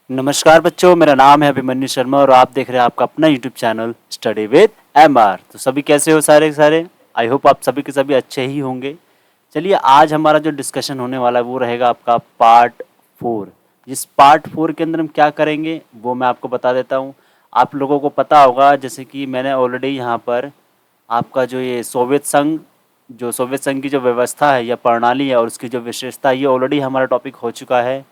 नमस्कार बच्चों, मेरा नाम है अभिमन्यु शर्मा और आप देख रहे हैं आपका अपना YouTube channel study with MR. तो सभी कैसे हो सारे के सारे? आई होप आप सभी के सभी अच्छे ही होंगे। चलिए, आज हमारा जो डिस्कशन होने वाला है वो रहेगा आपका पार्ट 4। इस पार्ट 4 के अंदर हम क्या करेंगे वो मैं आपको बता देता हूँ। आप लोगों को पता होगा, जैसे कि मैंने ऑलरेडी यहाँ पर आपका जो ये सोवियत संघ की जो व्यवस्था है या प्रणाली है और उसकी जो विशेषता है, ये ऑलरेडी हमारा टॉपिक हो चुका है।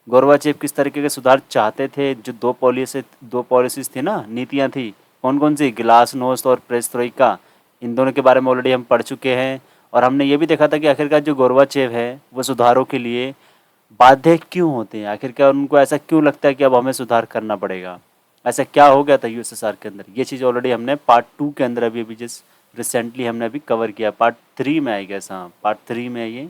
गोरबाचेव किस तरीके के सुधार चाहते थे, जो दो पॉलिसीज थी ना, नीतियां थी, कौन कौन सी, ग्लासनोस्ट और पेरेस्ट्रोइका, इन दोनों के बारे में ऑलरेडी हम पढ़ चुके हैं। और हमने ये भी देखा था कि आखिरकार जो गोरबाचेव है वो सुधारों के लिए बाध्य क्यों होते हैं, आखिरकार उनको ऐसा क्यों लगता है कि अब हमें सुधार करना पड़ेगा, ऐसा क्या हो गया था यूएसएसआर के अंदर। ये चीज़ ऑलरेडी हमने पार्ट 2 के अंदर अभी अभी जिस रिसेंटली हमने अभी कवर किया, पार्ट 3 में आई गेस, हाँ पार्ट 3 में है ये।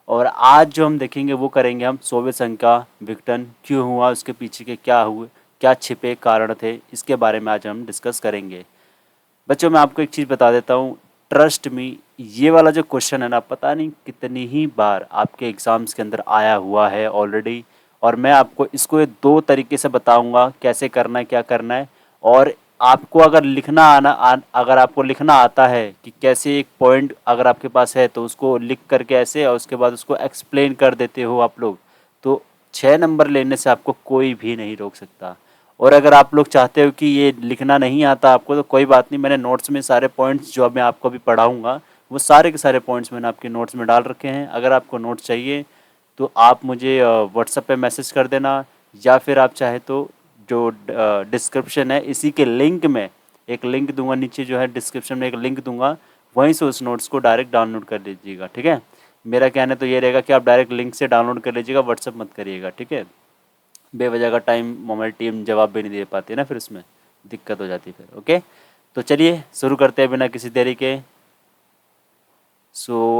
और आज जो हम देखेंगे वो करेंगे हम सोवियत संघ का विघटन क्यों हुआ, उसके पीछे के क्या हुए, क्या छिपे कारण थे, इसके बारे में आज हम डिस्कस करेंगे। बच्चों, मैं आपको एक चीज़ बता देता हूँ, ट्रस्ट मी, ये वाला जो क्वेश्चन है ना, पता नहीं कितनी ही बार आपके एग्ज़ाम्स के अंदर आया हुआ है ऑलरेडी। और मैं आपको इसको ये दो तरीके से बताऊंगा कैसे करना है, क्या करना है। और आपको अगर अगर आपको लिखना आता है कि कैसे एक पॉइंट अगर आपके पास है तो उसको लिख करके ऐसे, और उसके बाद उसको एक्सप्लेन कर देते हो आप लोग, तो 6 नंबर लेने से आपको कोई भी नहीं रोक सकता। और अगर आप लोग चाहते हो कि ये लिखना नहीं आता आपको, तो कोई बात नहीं, मैंने नोट्स में सारे पॉइंट्स जो मैं आपको अभी पढ़ाऊँगा वो सारे के सारे पॉइंट्स मैंने आपके नोट्स में डाल रखे हैं। अगर आपको नोट्स चाहिए तो आप मुझे व्हाट्सएप पे मैसेज कर देना, या फिर आप चाहे तो जो डिस्क्रिप्शन है इसी के लिंक में एक लिंक दूंगा, नीचे जो है डिस्क्रिप्शन में एक लिंक दूंगा, वहीं से उस नोट्स को डायरेक्ट डाउनलोड कर लीजिएगा, ठीक है। मेरा कहना तो ये रहेगा कि आप डायरेक्ट लिंक से डाउनलोड कर लीजिएगा, व्हाट्सएप मत करिएगा, ठीक है। बेवजह का टाइम हमारी टीम जवाब भी नहीं दे पाती ना, फिर उसमें दिक्कत हो जाती है फिर। ओके, तो चलिए शुरू करते हैं बिना किसी देरी के।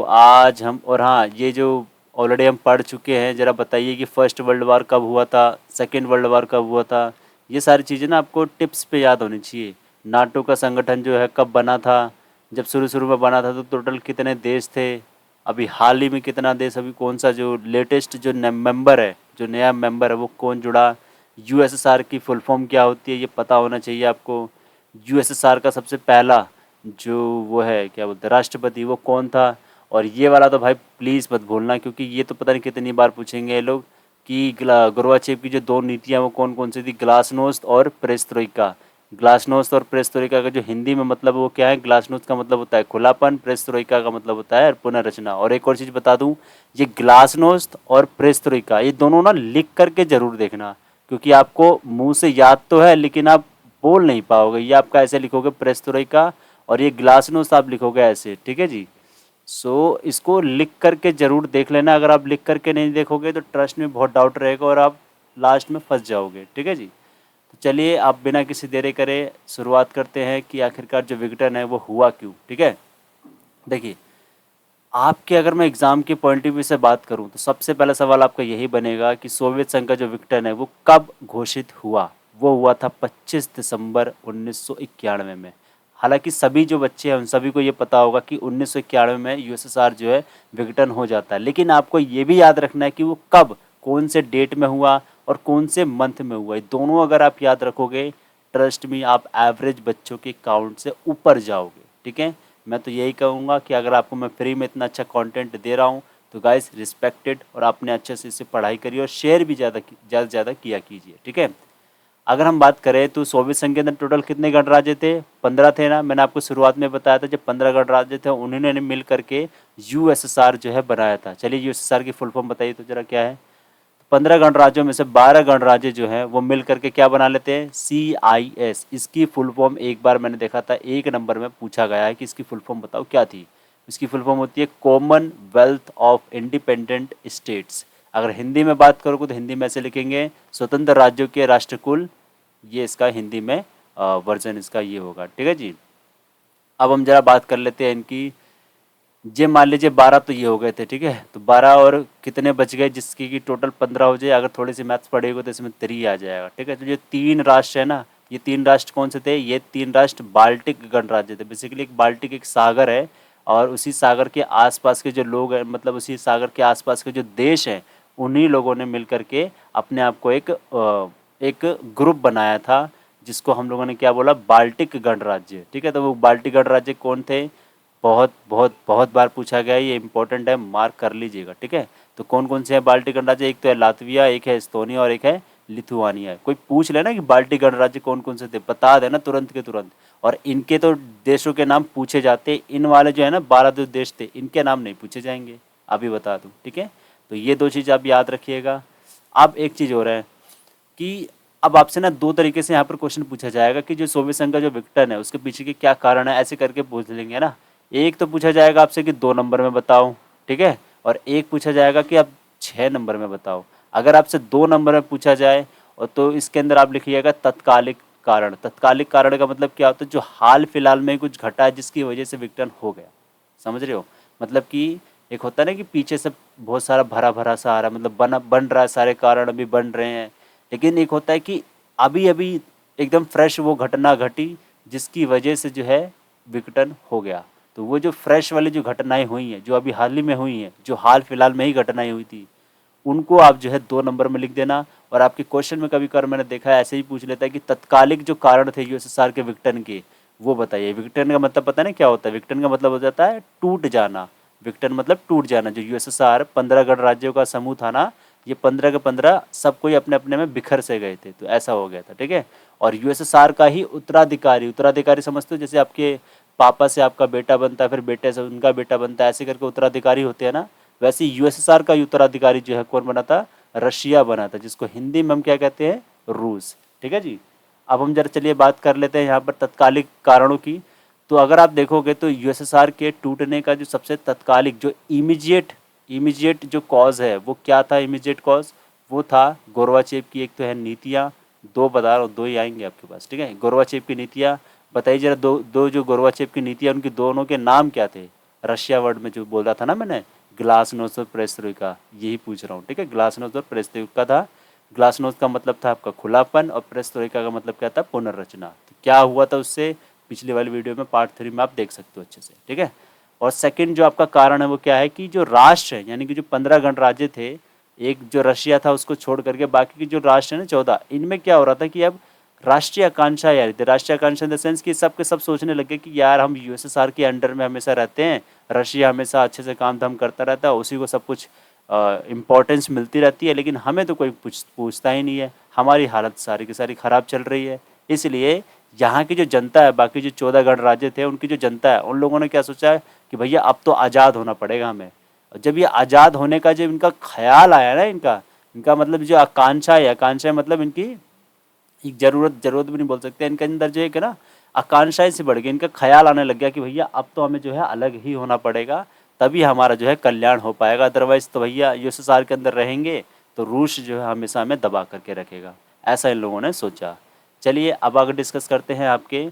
आज हम, और हाँ, ये जो ऑलरेडी हम पढ़ चुके हैं, ज़रा बताइए कि फर्स्ट वर्ल्ड वार कब हुआ था, सेकेंड वर्ल्ड वार कब हुआ था। ये सारी चीज़ें ना आपको टिप्स पे याद होनी चाहिए। नाटो का संगठन जो है कब बना था, जब शुरू शुरू में बना था तो टोटल कितने देश थे, अभी हाल ही में कितना देश, अभी कौन सा जो लेटेस्ट जो मेंबर है, जो नया मेंबर है वो कौन जुड़ा, यूएसएसआर की फुल फॉर्म क्या होती है ये पता होना चाहिए आपको। यूएसएसआर का सबसे पहला जो वो है क्या बोलते हैं राष्ट्रपति, वो कौन था। और ये वाला तो भाई प्लीज़ मत भूलना, क्योंकि ये तो पता नहीं कितनी बार पूछेंगे ये लोग कि गोरबाचेव की जो दो नीतियाँ वो कौन कौन सी थी, ग्लासनोस्ट और पेरेस्ट्रोइका। ग्लासनोस्ट और पेरेस्ट्रोइका का जो हिंदी में मतलब वो क्या है, ग्लासनोस्ट का मतलब होता है खुलापन, पेरेस्ट्रोइका का मतलब होता है पुनर्रचना। और एक और चीज़ बता दूं, ये ग्लासनोस्ट और पेरेस्ट्रोइका ये दोनों ना लिख करके ज़रूर देखना, क्योंकि आपको मुंह से याद तो है लेकिन आप बोल नहीं पाओगे। ये आपका ऐसे लिखोगे पेरेस्ट्रोइका, और ये ग्लासनोस्ट आप लिखोगे ऐसे, ठीक है जी। इसको लिख करके ज़रूर देख लेना। अगर आप लिख करके नहीं देखोगे तो ट्रस्ट में बहुत डाउट रहेगा और आप लास्ट में फंस जाओगे, ठीक है जी। तो चलिए, आप बिना किसी देरी करे शुरुआत करते हैं कि आखिरकार जो विघटन है वो हुआ क्यों, ठीक है। देखिए, आपके अगर मैं एग्ज़ाम के पॉइंट ऑफ व्यू से बात करूं तो सबसे पहला सवाल आपका यही बनेगा कि सोवियत संघ का जो विघटन है वो कब घोषित हुआ। वो हुआ था 25 दिसंबर 1991 में। हालांकि सभी जो बच्चे हैं उन सभी को ये पता होगा कि 1991 में यूएसएसआर जो है विघटन हो जाता है, लेकिन आपको ये भी याद रखना है कि वो कब, कौन से डेट में हुआ और कौन से मंथ में हुआ। ये दोनों अगर आप याद रखोगे, ट्रस्ट मी, आप एवरेज बच्चों के काउंट से ऊपर जाओगे, ठीक है। मैं तो यही कहूँगा कि अगर आपको मैं फ्री में इतना अच्छा कंटेंट दे रहा हूँ तो गाइस रिस्पेक्टेड, और आपने अच्छे से इसे पढ़ाई करिए और शेयर भी ज़्यादा से ज़्यादा किया कीजिए, ठीक है। अगर हम बात करें तो सोवियत संघ के अंदर टोटल कितने गणराज्य थे, 15 थे ना। मैंने आपको शुरुआत में बताया था जब 15 गणराज्य थे उन्होंने मिल करके यूएसएसआर जो है बनाया था। चलिए, यूएसएसआर की फुल फॉर्म बताइए तो जरा क्या है। 15 गणराज्यों में से 12 गणराज्य जो हैं वो मिल करके क्या बना लेते हैं, CIS। इसकी फुल फॉर्म एक बार मैंने देखा था 1 नंबर में पूछा गया है कि इसकी फुल फॉर्म बताओ क्या थी। इसकी फुल फॉर्म होती है कॉमनवेल्थ ऑफ इंडिपेंडेंट स्टेट्स। अगर हिंदी में बात करोगे तो हिंदी में ऐसे लिखेंगे, स्वतंत्र राज्यों के राष्ट्रकुल। ये इसका हिंदी में वर्जन इसका ये होगा, ठीक है जी। अब हम जरा बात कर लेते हैं इनकी। ये मान लीजिए 12 तो ये हो गए थे, ठीक है। तो 12 और कितने बच गए जिसकी की टोटल 15 हो जाए। अगर थोड़ी सी मैथ्स पढ़ेगा तो इसमें 3 आ जाएगा, ठीक है। तो ये 3 राष्ट्र है ना, ये 3 राष्ट्र कौन से थे, ये 3 राष्ट्र बाल्टिक गणराज्य थे। बेसिकली एक बाल्टिक एक सागर है, और उसी सागर के आसपास के जो लोग हैं, मतलब उसी सागर के आसपास के जो देश हैं उन्हीं लोगों ने मिल करके अपने आप को एक ग्रुप बनाया था, जिसको हम लोगों ने क्या बोला, बाल्टिक गणराज्य। ठीक है, तो वो बाल्टिक गणराज्य कौन थे? बहुत बहुत बहुत बार पूछा गया है, ये इंपॉर्टेंट है, मार्क कर लीजिएगा। ठीक है, तो कौन कौन से हैं बाल्टिक गणराज्य? एक तो है लातविया, एक है एस्तोनिया और एक है लिथुआनिया। कोई पूछ लेना कि बाल्टिक गणराज्य कौन कौन से थे, बता देना तुरंत के तुरंत। और इनके तो देशों के नाम पूछे जाते, इन वाले जो है ना 12 जो देश थे, इनके नाम नहीं पूछे जाएंगे, अभी बता दूं। ठीक है, तो ये 2 चीज़ आप याद रखिएगा। अब एक चीज़ हो रहा है कि अब आपसे ना 2 तरीके से यहाँ पर क्वेश्चन पूछा जाएगा कि जो सोवियत संघ का जो विघटन है उसके पीछे के क्या कारण है, ऐसे करके पूछ लेंगे ना। एक तो पूछा जाएगा आपसे कि 2 नंबर में बताओ, ठीक है, और एक पूछा जाएगा कि आप 6 नंबर में बताओ। अगर आपसे 2 नंबर में पूछा जाए और तो इसके अंदर आप लिखिएगा तत्कालिक कारण। तत्कालिक कारण का मतलब क्या होता है? जो हाल फिलहाल में कुछ घटा है जिसकी वजह से विघटन हो गया। समझ रहे हो? मतलब कि एक होता है ना कि पीछे से बहुत सारा भरा भरा सा आ रहा है, मतलब बन रहा है, सारे कारण अभी बन रहे हैं, लेकिन एक होता है कि अभी अभी एकदम फ्रेश वो घटना घटी जिसकी वजह से जो है विघटन हो गया। तो वो जो फ्रेश वाली जो घटनाएं हुई हैं, जो अभी हाल ही में हुई हैं, जो हाल फिलहाल में ही घटनाएं हुई थी, उनको आप जो है 2 नंबर में लिख देना। और आपके क्वेश्चन में कभी कभार मैंने देखा है ऐसे ही पूछ लेता है कि तत्कालिक जो कारण थे यूएसएसआर के विघटन के, वो बताइए। विघटन का मतलब पता नहीं क्या होता है? विघटन का मतलब हो जाता है टूट जाना। विघटन मतलब टूट जाना। जो यूएसएसआर 15 गणराज्यों का समूह था ना, ये 15 के 15 सब कोई अपने अपने में बिखर से गए थे, तो ऐसा हो गया था। ठीक है, और यूएसएसआर का ही उत्तराधिकारी, उत्तराधिकारी समझते हो? जैसे आपके पापा से आपका बेटा बनता है, फिर बेटे से उनका बेटा बनता है, ऐसे करके उत्तराधिकारी होते हैं ना। वैसे यूएसएसआर का उत्तराधिकारी जो है कौन बना था? रशिया बना था, जिसको हिंदी में हम क्या कहते हैं? रूस। ठीक है जी। अब हम जरा चलिए बात कर लेते हैं यहाँ पर तत्कालिक कारणों की। तो अगर आप देखोगे तो यूएसएसआर के टूटने का जो सबसे तत्कालिक जो इमीडिएट जो कॉज है वो क्या था? इमीडिएट कॉज वो था गोरबाचेव की एक तो है नीतियाँ, 2 बता रहा हूँ, 2 ही आएंगे आपके पास। ठीक है, गोरबाचेव की नीतियाँ बताइए जरा। दो जो गोरबाचेव की नीतियाँ, उनकी दोनों के नाम क्या थे? रशिया वर्ड में जो बोला था ना मैंने, ग्लासनोस्ट और पेरेस्ट्रोइका, यही पूछ रहा हूँ। ठीक है, ग्लासनोस्ट और पेरेस्ट्रोइका था। ग्लासनोस्ट का मतलब था आपका खुलापन और पेरेस्ट्रोइका का मतलब क्या था? पुनर्रचना। तो क्या हुआ था उससे? पिछली वाली वीडियो में पार्ट 3 में आप देख सकते हो अच्छे से। ठीक है, और सेकंड जो आपका कारण है वो क्या है कि जो राष्ट्र है, यानी कि जो 15 गणराज्य थे, एक जो रशिया था उसको छोड़ करके बाकी की जो राष्ट्र है ना 14, इनमें क्या हो रहा था कि अब राष्ट्रीय आकांक्षा यार थे। राष्ट्रीय आकांक्षा इन द सेंस कि सब के सब सोचने लगे कि यार हम यूएसएसआर के अंडर में हमेशा रहते हैं, रशिया हमेशा अच्छे से काम धाम करता रहता है, उसी को सब कुछ इम्पोर्टेंस मिलती रहती है, लेकिन हमें तो कोई पूछता ही नहीं है, हमारी हालत सारी की सारी ख़राब चल रही है। इसलिए यहाँ की जो जनता है, बाकी जो 14 गणराज्य थे उनकी जो जनता है, उन लोगों ने क्या सोचा है कि भैया अब तो आज़ाद होना पड़ेगा हमें। और जब ये आज़ाद होने का जब इनका ख्याल आया ना, इनका इनका मतलब जो आकांक्षा है, आकांक्षा मतलब इनकी एक ज़रूरत भी नहीं बोल सकते, इनके अंदर जो है कि ना आकांक्षाएं से बढ़ गई, इनका ख्याल आने लग गया कि भैया अब तो हमें जो है अलग ही होना पड़ेगा, तभी हमारा जो है कल्याण हो पाएगा। अदरवाइज़ तो भैया यूएसएसआर के अंदर रहेंगे तो रूस जो है हमेशा हमें दबा करके रखेगा, ऐसा इन लोगों ने सोचा। चलिए अब आगे डिस्कस करते हैं आपके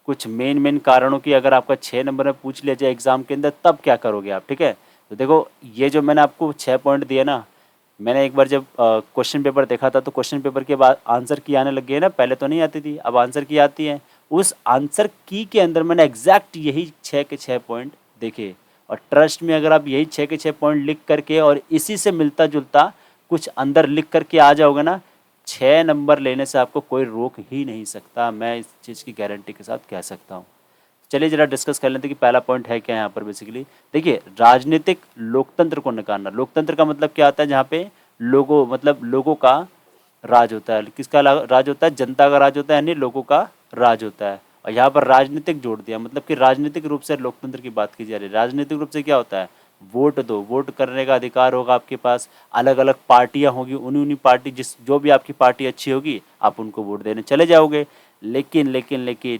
कुछ मेन कारणों की। अगर आपका 6 नंबर में पूछ लिया जाए एग्जाम के अंदर तब क्या करोगे आप? ठीक है, तो देखो ये जो मैंने आपको 6 पॉइंट दिए ना, मैंने एक बार जब क्वेश्चन पेपर देखा था तो क्वेश्चन पेपर के बाद आंसर की आने लग गई है ना, पहले तो नहीं आती थी, अब आंसर की आती है। उस आंसर की के अंदर मैंने एग्जैक्ट यही 6 के 6 पॉइंट देखे, और ट्रस्ट में अगर आप यही 6 के 6 पॉइंट लिख करके और इसी से मिलता जुलता कुछ अंदर लिख करके आ जाओगे ना, 6 नंबर लेने से आपको कोई रोक ही नहीं सकता, मैं इस चीज़ की गारंटी के साथ कह सकता हूँ। चलिए जरा डिस्कस कर लेते हैं कि पहला पॉइंट है क्या यहाँ पर। बेसिकली देखिए, राजनीतिक लोकतंत्र को नकारना। लोकतंत्र का मतलब क्या आता है? जहाँ पे लोगों मतलब लोगों का राज होता है। किसका राज होता है? जनता का राज होता है, यानी लोगों का राज होता है। और यहाँ पर राजनीतिक जोड़ दिया, मतलब कि राजनीतिक रूप से लोकतंत्र की बात की जा रही है। राजनीतिक रूप से क्या होता है? वोट दो, वोट करने का अधिकार होगा आपके पास, अलग अलग पार्टियां होगी, उन्हीं पार्टी जो भी आपकी पार्टी अच्छी होगी आप उनको वोट देने चले जाओगे। लेकिन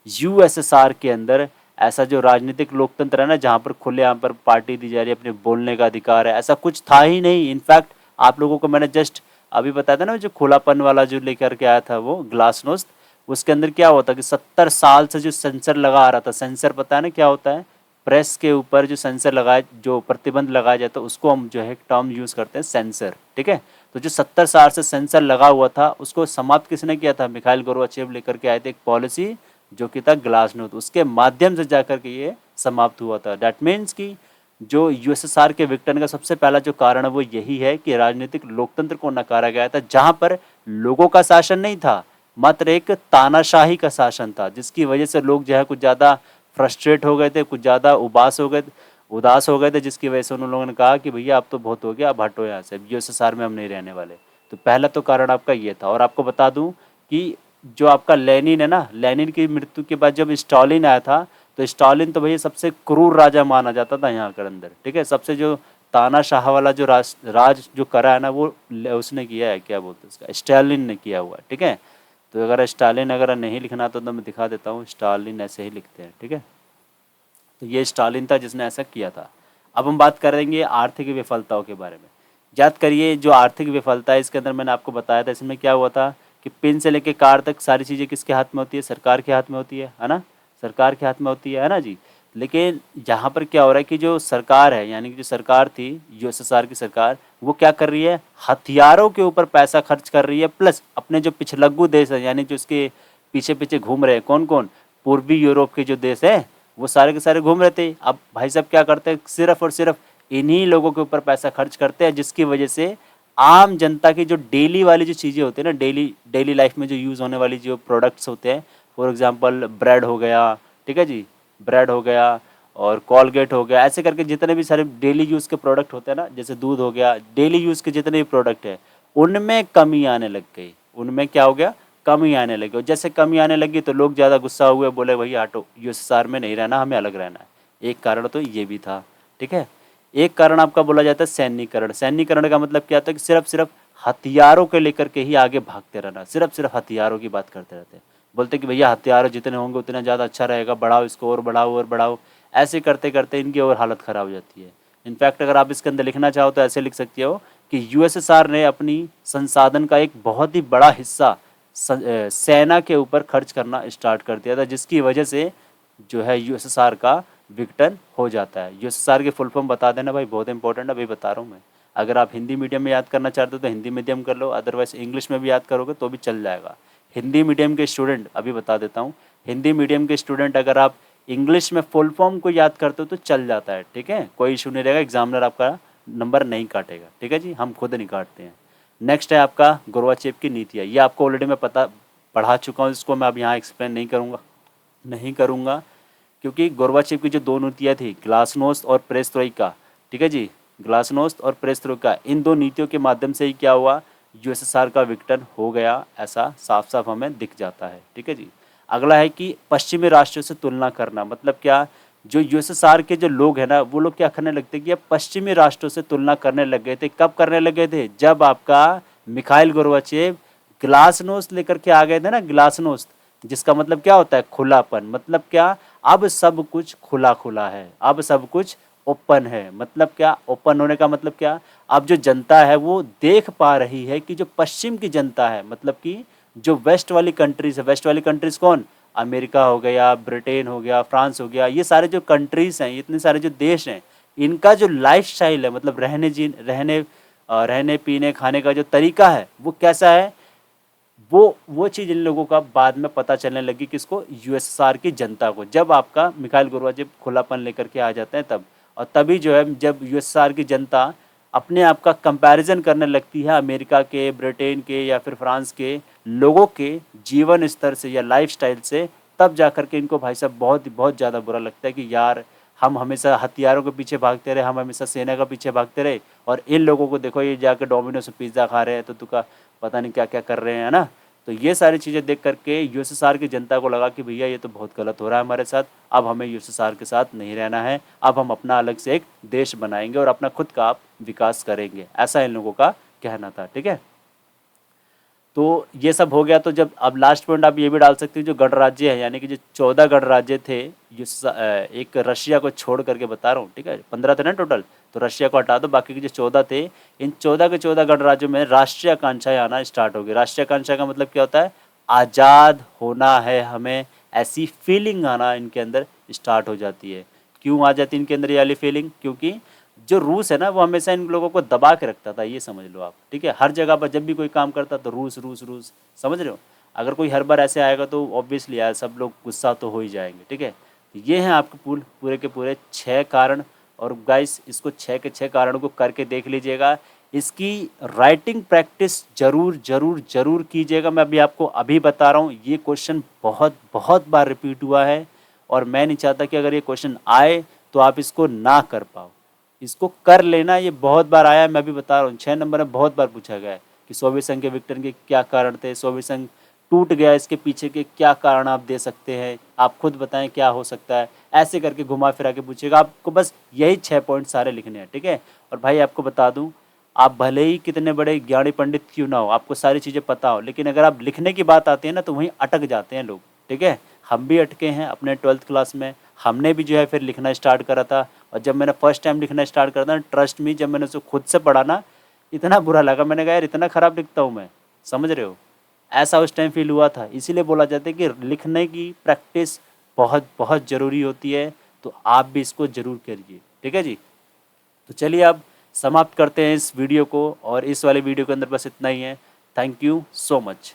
यूएसएसआर के अंदर ऐसा जो राजनीतिक लोकतंत्र है ना, जहाँ पर खुलेआम पर पार्टी दी जा रही है, अपने बोलने का अधिकार है, ऐसा कुछ था ही नहीं। इनफैक्ट आप लोगों को मैंने जस्ट अभी बताया था ना, जो खुलापन वाला जो लेकर के आया था वो ग्लासनोस्ट, उसके अंदर क्या होता कि 70 साल से जो सेंसर लगा आ रहा था। सेंसर पता है ना क्या होता है? प्रेस के ऊपर जो सेंसर लगाए, जो प्रतिबंध लगाया जाता है, उसको हम जो है टर्म यूज़ करते हैं सेंसर। ठीक है, तो जो 70 साल से सेंसर लगा हुआ था उसको समाप्त किसने किया था? मिखाइल गोर्बाचेव लेकर के आए थे एक पॉलिसी जो कि था ग्लासनोस्ट, उसके माध्यम से जाकर के ये समाप्त हुआ था। डैट मीन्स कि जो यूएसएसआर के विघटन का सबसे पहला जो कारण है वो यही है कि राजनीतिक लोकतंत्र को नकारा गया था, जहां पर लोगों का शासन नहीं था, मात्र एक तानाशाही का शासन था, जिसकी वजह से लोग जो है कुछ ज़्यादा फ्रस्ट्रेट हो गए थे, कुछ ज़्यादा उदास हो गए थे, जिसकी वजह से उन लोगों ने कहा कि भैया अब तो बहुत हो गया, अब हटो यहाँ से, यूएसएसआर में हम नहीं रहने वाले। तो पहला तो कारण आपका ये था। और आपको बता दूं कि जो आपका लेनिन है ना, लेनिन की मृत्यु के बाद जब स्टालिन आया था, तो स्टालिन तो भैया सबसे क्रूर राजा माना जाता था यहाँ के अंदर, ठीक है। सबसे जो तानाशाह वाला जो राज जो करा है ना, वो उसने किया है, क्या बोलते हैं उसका, स्टालिन ने किया हुआ है, ठीक है। तो अगर स्टालिन अगर नहीं लिखना तो मैं दिखा देता हूँ, स्टालिन ऐसे ही लिखते हैं, ठीक है। तो ये स्टालिन था जिसने ऐसा किया था। अब हम बात करेंगे आर्थिक विफलताओं के बारे में। याद करिए जो आर्थिक विफलता है, इसके अंदर मैंने आपको बताया था, इसमें क्या हुआ था कि पिन से लेके कार तक सारी चीज़ें किसके हाथ में होती है, सरकार के हाथ में होती है ना, सरकार के हाथ में होती है ना जी। लेकिन यहाँ पर क्या हो रहा है कि जो सरकार है, यानी कि जो सरकार थी यूएसएसआर की सरकार, वो क्या कर रही है, हथियारों के ऊपर पैसा खर्च कर रही है, प्लस अपने जो पिछलग्गू देश है, यानी जो उसके पीछे पीछे घूम रहे हैं, कौन कौन, पूर्वी यूरोप के जो देश है, वो सारे के सारे घूम रहे थे। अब भाई साहब क्या करते हैं, सिर्फ और सिर्फ इन्हीं लोगों के ऊपर पैसा खर्च करते हैं, जिसकी वजह से आम जनता की जो डेली वाली जो चीज़ें होती है ना, डेली डेली लाइफ में जो यूज़ होने वाली जो प्रोडक्ट्स होते हैं, फॉर एग्जांपल ब्रेड हो गया, ठीक है जी, ब्रेड हो गया और कॉलगेट हो गया, ऐसे करके जितने भी सारे डेली यूज़ के प्रोडक्ट होते हैं ना, जैसे दूध हो गया, डेली यूज़ के जितने भी प्रोडक्ट है, उनमें कमी आने लग गई। उनमें क्या हो गया, कमी आने लगी। और जैसे कमी आने लगी तो लोग ज़्यादा गुस्सा हुए, बोले भैया हटो, यूएसएसआर में नहीं रहना, हमें अलग रहना है। एक कारण तो ये भी था, ठीक है। एक कारण आपका बोला जाता है सैन्यीकरण। सैन्यीकरण का मतलब क्या था कि सिर्फ सिर्फ हथियारों के लेकर के ही आगे भागते रहना, सिर्फ सिर्फ हथियारों की बात करते रहते हैं। बोलते कि भैया हथियार जितने होंगे उतना ज़्यादा अच्छा रहेगा, बढ़ाओ इसको और बढ़ाओ और बढ़ाओ। ऐसे करते करते इनकी और हालत ख़राब हो जाती है। इनफैक्ट अगर आप इसके अंदर लिखना चाहो तो ऐसे लिख सकते हो कि यूएसएसआर ने अपनी संसाधन का एक बहुत ही बड़ा हिस्सा सेना के ऊपर खर्च करना स्टार्ट कर दिया था, जिसकी वजह से जो है यूएसएसआर का विघटन हो जाता है। यूएसएसआर की फुल फॉर्म बता देना भाई, बहुत इंपॉर्टेंट है, अभी बता रहा हूँ मैं। अगर आप हिंदी मीडियम में याद करना चाहते हो तो हिंदी मीडियम कर लो, अदरवाइज इंग्लिश में भी याद करोगे तो भी चल जाएगा। हिंदी मीडियम के स्टूडेंट, अभी बता देता हूँ, हिंदी मीडियम के स्टूडेंट अगर आप इंग्लिश में फुल फॉर्म को याद करते हो तो चल जाता है, ठीक है, कोई इशू नहीं रहेगा, एग्जामिनर आपका नंबर नहीं काटेगा, ठीक है जी, हम खुद नहीं काटते हैं। नेक्स्ट है आपका गोर्बाचेव की नीतियाँ। ये आपको ऑलरेडी मैं पढ़ा चुका हूँ, इसको मैं अब यहाँ एक्सप्लेन नहीं करूँगा क्योंकि गोर्बाचेव की जो दो नीतियाँ थी, ग्लासनोस्ट और पेरेस्ट्रोइका, ठीक है जी, ग्लासनोस्ट और पेरेस्ट्रोइका, इन दो नीतियों के माध्यम से ही क्या हुआ, यूएसएसआर का विघटन हो गया, ऐसा साफ साफ हमें दिख जाता है, ठीक है जी। अगला है कि पश्चिमी राष्ट्रों से तुलना करना। मतलब क्या, जो यूएसएसआर के जो लोग हैं ना, वो लोग क्या करने लगते कि अब पश्चिमी राष्ट्रों से तुलना करने लग गए थे। कब करने लग गए थे, जब आपका मिखाइल गोर्बाचेव ग्लासनोस्ट लेकर के आ गए थे ना, ग्लासनोस्ट, जिसका मतलब क्या होता है, खुलापन। मतलब क्या, अब सब कुछ खुला खुला है, अब सब कुछ ओपन है। मतलब क्या, ओपन होने का मतलब क्या, अब जो जनता है वो देख पा रही है कि जो पश्चिम की जनता है, मतलब कि जो वेस्ट वाली कंट्रीज है, वेस्ट वाली कंट्रीज कौन, अमेरिका हो गया, ब्रिटेन हो गया, फ्रांस हो गया, ये सारे जो कंट्रीज हैं, इतने सारे जो देश हैं, इनका जो लाइफ स्टाइल है, मतलब रहने पीने खाने का जो तरीका है वो कैसा है, वो चीज़ इन लोगों का बाद में पता चलने लगी, किसको, यूएसएसआर की जनता को। जब आपका मिखाइल गोर्बाचेव खुलापन लेकर के आ जाते हैं तब, और तभी जो है जब यूएसएसआर की जनता अपने आप का कंपैरिजन करने लगती है अमेरिका के, ब्रिटेन के या फिर फ्रांस के लोगों के जीवन स्तर से या लाइफस्टाइल से, तब जाकर के इनको भाई साहब बहुत बहुत ज़्यादा बुरा लगता है कि यार हम हमेशा हथियारों के पीछे भागते रहे, हम हमेशा सेना के पीछे भागते रहे, और इन लोगों को देखो ये जाकर डोमिनोज से पिज़्ज़ा खा रहे हैं, तो तुका पता नहीं क्या क्या कर रहे हैं, है ना। तो ये सारी चीज़ें देख करके यूएसएसआर की जनता को लगा कि भैया ये तो बहुत गलत हो रहा है हमारे साथ, अब हमें यूएसएसआर के साथ नहीं रहना है, अब हम अपना अलग से एक देश बनाएंगे और अपना खुद का विकास करेंगे, ऐसा इन लोगों का कहना था, ठीक है। तो ये सब हो गया। तो जब अब लास्ट पॉइंट आप ये भी डाल सकते हो, जो गणराज्य है, यानी कि जो 14 गणराज्य थे, एक रशिया को छोड़ करके बता रहा हूँ, ठीक है, 15 थे ना टोटल, तो रशिया को हटा दो, बाकी के जो 14 थे, इन 14 के 14 गणराज्यों में राष्ट्रीय आकांक्षाएं आना स्टार्ट हो गई। राष्ट्रीय आकांक्षा का मतलब क्या होता है, आज़ाद होना है हमें, ऐसी फीलिंग आना इनके अंदर स्टार्ट हो जाती है। क्यों आ जाती है इनके अंदर ये वाली फीलिंग, क्योंकि जो रूस है ना वो हमेशा इन लोगों को दबा के रखता था, ये समझ लो आप, ठीक है। हर जगह पर जब भी कोई काम करता तो रूस रूस रूस, समझ रहे हो। अगर कोई हर बार ऐसे आएगा तो ऑब्वियसली यार सब लोग गुस्सा तो हो ही जाएंगे, ठीक है। तो ये हैं आपके पूरे के पूरे 6 कारण और गाइस इसको 6 के 6 कारणों को करके देख लीजिएगा। इसकी राइटिंग प्रैक्टिस ज़रूर ज़रूर ज़रूर कीजिएगा। मैं अभी आपको अभी बता रहा हूँ, ये क्वेश्चन बहुत बहुत बार रिपीट हुआ है और मैं नहीं चाहता कि अगर ये क्वेश्चन आए तो आप इसको ना कर पाओ। इसको कर लेना, ये बहुत बार आया है, मैं अभी बता रहा हूँ। 6 नंबर में बहुत बार पूछा गया है कि सोवियत संघ के विघटन के क्या कारण थे, सोवियत संघ टूट गया, इसके पीछे के क्या कारण आप दे सकते हैं, आप खुद बताएं क्या हो सकता है। ऐसे करके घुमा फिरा के पूछेगा। आपको बस यही 6 पॉइंट सारे लिखने हैं, ठीक है। और भाई आपको बता दूं, आप भले ही कितने बड़े ज्ञानी पंडित क्यों ना हो, आपको सारी चीज़ें पता हो, लेकिन अगर आप लिखने की बात आती है ना तो वहीं अटक जाते हैं लोग, ठीक है। हम भी अटके हैं अपने 12th क्लास में। हमने भी जो है फिर लिखना स्टार्ट करा था, और जब मैंने फर्स्ट टाइम लिखना स्टार्ट करा था, ट्रस्ट मी, जब मैंने उसको खुद से पढ़ा ना, इतना बुरा लगा। मैंने कहा यार इतना ख़राब लिखता हूँ मैं, समझ रहे हो। ऐसा उस टाइम फील हुआ था। इसीलिए बोला जाता है कि लिखने की प्रैक्टिस बहुत बहुत ज़रूरी होती है, तो आप भी इसको ज़रूर करिए, ठीक है जी। तो चलिए अब समाप्त करते हैं इस वीडियो को, और इस वाले वीडियो के अंदर बस इतना ही है। Thank you so much.